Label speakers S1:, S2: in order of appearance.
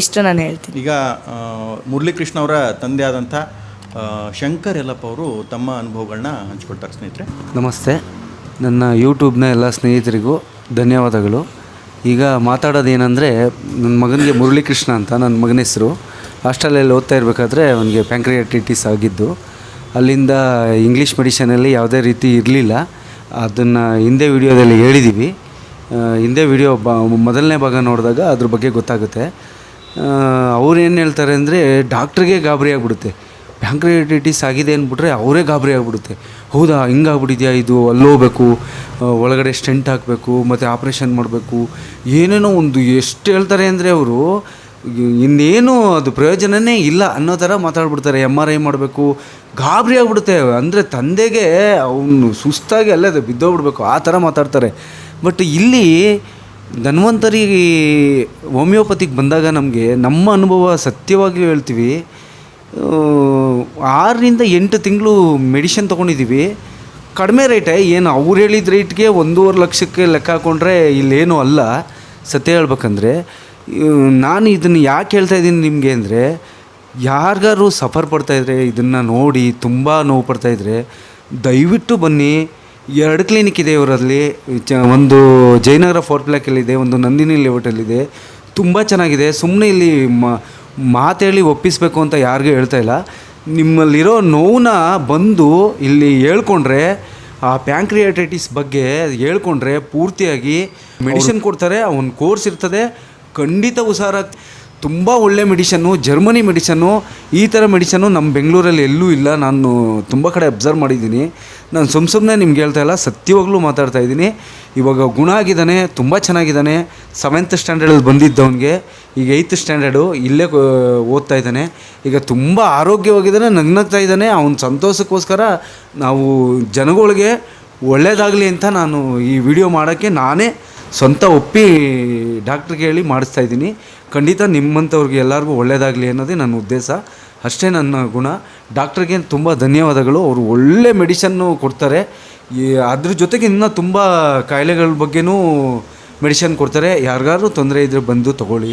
S1: ಇಷ್ಟು ನಾನು ಹೇಳ್ತೀನಿ.
S2: ಈಗ ಮುರಳೀಕೃಷ್ಣ ಅವರ ತಂದೆ ಆದಂಥ ಶಂಕರ್ ಯಲ್ಲಪ್ಪ ಅವರು ತಮ್ಮ ಅನುಭವಗಳನ್ನ ಹಂಚ್ಕೊಳ್ತಾರೆ. ಸ್ನೇಹಿತರೆ
S3: ನಮಸ್ತೆ. ನನ್ನ ಯೂಟ್ಯೂಬ್ನ ಎಲ್ಲ ಸ್ನೇಹಿತರಿಗೂ ಧನ್ಯವಾದಗಳು. ಈಗ ಮಾತಾಡೋದೇನೆಂದರೆ, ನನ್ನ ಮಗನಿಗೆ ಮುರಳೀಕೃಷ್ಣ ಅಂತ ನನ್ನ ಮಗನ ಹೆಸರು. ಹಾಸ್ಟೆಲಲ್ಲಿ ಓದ್ತಾ ಇರಬೇಕಾದ್ರೆ ಅವನಿಗೆ ಪ್ಯಾಂಕ್ರಿಯಾಟಿಟಿಸ್ ಆಗಿದ್ದು. ಅಲ್ಲಿಂದ ಇಂಗ್ಲೀಷ್ ಮೆಡಿಷನಲ್ಲಿ ಯಾವುದೇ ರೀತಿ ಇರಲಿಲ್ಲ. ಅದನ್ನು ಹಿಂದೆ ವಿಡಿಯೋದಲ್ಲಿ ಹೇಳಿದ್ದೀವಿ. ಹಿಂದೆ ವಿಡಿಯೋ ಮೊದಲನೇ ಭಾಗ ನೋಡಿದಾಗ ಅದ್ರ ಬಗ್ಗೆ ಗೊತ್ತಾಗುತ್ತೆ. ಅವ್ರು ಏನು ಹೇಳ್ತಾರೆ ಅಂದರೆ, ಡಾಕ್ಟ್ರಿಗೆ ಗಾಬರಿ ಆಗಿಬಿಡುತ್ತೆ. ಪ್ಯಾಂಕ್ರಿಯಾಟಿಟಿಸ್ ಆಗಿದೆ ಅಂದ್ಬಿಟ್ರೆ ಅವರೇ ಗಾಬರಿ ಆಗಿಬಿಡುತ್ತೆ. ಹೌದಾ, ಹಿಂಗಾಗ್ಬಿಟ್ಟಿದೆಯಾ, ಇದು ಅಲ್ಲೋಗ್ಬೇಕು, ಒಳಗಡೆ ಸ್ಟೆಂಟ್ ಹಾಕಬೇಕು, ಮತ್ತು ಆಪ್ರೇಷನ್ ಮಾಡಬೇಕು, ಏನೇನೋ ಒಂದು ಎಷ್ಟು ಹೇಳ್ತಾರೆ ಅಂದರೆ ಅವರು ಇನ್ನೇನು ಅದು ಪ್ರಯೋಜನವೇ ಇಲ್ಲ ಅನ್ನೋ ಥರ ಮಾತಾಡ್ಬಿಡ್ತಾರೆ. MRI ಮಾಡಬೇಕು, ಗಾಬರಿ ಆಗಿಬಿಡುತ್ತೆ. ಅಂದರೆ ತಂದೆಗೆ ಅವನು ಸುಸ್ತಾಗಿ ಅಲ್ಲೇ ಬಿದ್ದೋಗ್ಬಿಡ್ಬೇಕು ಆ ಥರ ಮಾತಾಡ್ತಾರೆ. ಬಟ್ ಇಲ್ಲಿ ಧನ್ವಂತರಿ ಹೋಮಿಯೋಪತಿಗೆ ಬಂದಾಗ ನಮಗೆ ನಮ್ಮ ಅನುಭವ ಸತ್ಯವಾಗಿ ಹೇಳ್ತೀವಿ. 6ರಿಂದ 8 ತಿಂಗಳು ಮೆಡಿಷನ್ ತೊಗೊಂಡಿದ್ದೀವಿ. ಕಡಿಮೆ ರೇಟೇ, ಏನು ಅವ್ರು ಹೇಳಿದ ರೇಟ್ಗೆ 1.5 ಲಕ್ಷಕ್ಕೆ ಲೆಕ್ಕ ಹಾಕ್ಕೊಂಡ್ರೆ ಇಲ್ಲೇನೂ ಅಲ್ಲ. ಸತ್ಯ ಹೇಳ್ಬೇಕಂದ್ರೆ ನಾನು ಇದನ್ನು ಯಾಕೆ ಹೇಳ್ತಾಯಿದ್ದೀನಿ ನಿಮಗೆ ಅಂದರೆ, ಯಾರಿಗಾರು ಸಫರ್ ಪಡ್ತಾಯಿದ್ರೆ, ಇದನ್ನು ನೋಡಿ ತುಂಬ ನೋವು ಪಡ್ತಾಯಿದ್ರೆ ದಯವಿಟ್ಟು ಬನ್ನಿ. 2 ಕ್ಲಿನಿಕ್ ಇದೆ ಇವರಲ್ಲಿ. ಒಂದು ಜಯನಗರ 4 ಬ್ಲಾಕಲ್ಲಿದೆ, ಒಂದು ನಂದಿನಿ ಲೇಔಟಲ್ಲಿದೆ. ತುಂಬ ಚೆನ್ನಾಗಿದೆ. ಸುಮ್ಮನೆ ಇಲ್ಲಿ ಮಾತೇಳಿ ಒಪ್ಪಿಸಬೇಕು ಅಂತ ಯಾರಿಗೂ ಹೇಳ್ತಾ ಇಲ್ಲ. ನಿಮ್ಮಲ್ಲಿರೋ ನೋವನ್ನ ಬಂದು ಇಲ್ಲಿ ಹೇಳ್ಕೊಂಡ್ರೆ, ಆ ಪ್ಯಾಂಕ್ರಿಯಾಟೈಟಿಸ್ ಬಗ್ಗೆ ಹೇಳ್ಕೊಂಡ್ರೆ ಪೂರ್ತಿಯಾಗಿ ಮೆಡಿಸಿನ್ ಕೊಡ್ತಾರೆ. ಒಂದು ಕೋರ್ಸ್ ಇರ್ತದೆ, ಖಂಡಿತ ಹುಷಾರಾಗಿ. ತುಂಬ ಒಳ್ಳೆ ಮೆಡಿಷನ್ನು, ಜರ್ಮನಿ ಮೆಡಿಷನ್ನು. ಈ ಥರ ಮೆಡಿಷನ್ನು ನಮ್ಮ ಬೆಂಗಳೂರಲ್ಲಿ ಎಲ್ಲೂ ಇಲ್ಲ. ನಾನು ತುಂಬ ಕಡೆ ಅಬ್ಸರ್ವ್ ಮಾಡಿದ್ದೀನಿ. ನಾನು ಸುಮ್ಮನೆ ನಿಮ್ಗೆ ಹೇಳ್ತಾ ಇಲ್ಲ, ಸತ್ಯವಾಗ್ಲೂ ಮಾತಾಡ್ತಾ ಇದ್ದೀನಿ. ಇವಾಗ ಗುಣ ಆಗಿದ್ದಾನೆ, ತುಂಬ ಚೆನ್ನಾಗಿದ್ದಾನೆ. 7th ಸ್ಟ್ಯಾಂಡರ್ಡಲ್ಲಿ ಬಂದಿದ್ದವನಿಗೆ ಈಗ 8th ಸ್ಟ್ಯಾಂಡರ್ಡು ಇಲ್ಲೇ ಓದ್ತಾ ಇದ್ದಾನೆ. ಈಗ ತುಂಬ ಆರೋಗ್ಯವಾಗಿದ್ದಾನೆ, ನಗ್ನಗ್ತಾ ಇದ್ದಾನೆ. ಅವನ ಸಂತೋಷಕ್ಕೋಸ್ಕರ ನಾವು ಜನಗಳಿಗೆ ಒಳ್ಳೆಯದಾಗಲಿ ಅಂತ ನಾನು ಈ ವಿಡಿಯೋ ಮಾಡೋಕ್ಕೆ ನಾನೇ ಸ್ವಂತ ಒಪ್ಪಿ ಡಾಕ್ಟ್ರಿಗೆ ಹೇಳಿ ಮಾಡಿಸ್ತಾ ಇದ್ದೀನಿ. ಖಂಡಿತ ನಿಮ್ಮಂಥವ್ರಿಗೆ ಎಲ್ಲರಿಗೂ ಒಳ್ಳೆಯದಾಗಲಿ ಅನ್ನೋದೇ ನನ್ನ ಉದ್ದೇಶ. ಅಷ್ಟೇ ನನ್ನ ಗುಣ. ಡಾಕ್ಟ್ರಿಗೆ ತುಂಬ ಧನ್ಯವಾದಗಳು. ಅವರು ಒಳ್ಳೆ ಮೆಡಿಷನ್ನು ಕೊಡ್ತಾರೆ. ಅದ್ರ ಜೊತೆಗೆ ಇನ್ನೂ ತುಂಬ ಕಾಯಿಲೆಗಳ ಬಗ್ಗೆನೂ ಮೆಡಿಷನ್ ಕೊಡ್ತಾರೆ. ಯಾರಿಗಾದ್ರೂ ತೊಂದರೆ ಇದ್ದರೆ ಬಂದು ತೊಗೊಳ್ಳಿ.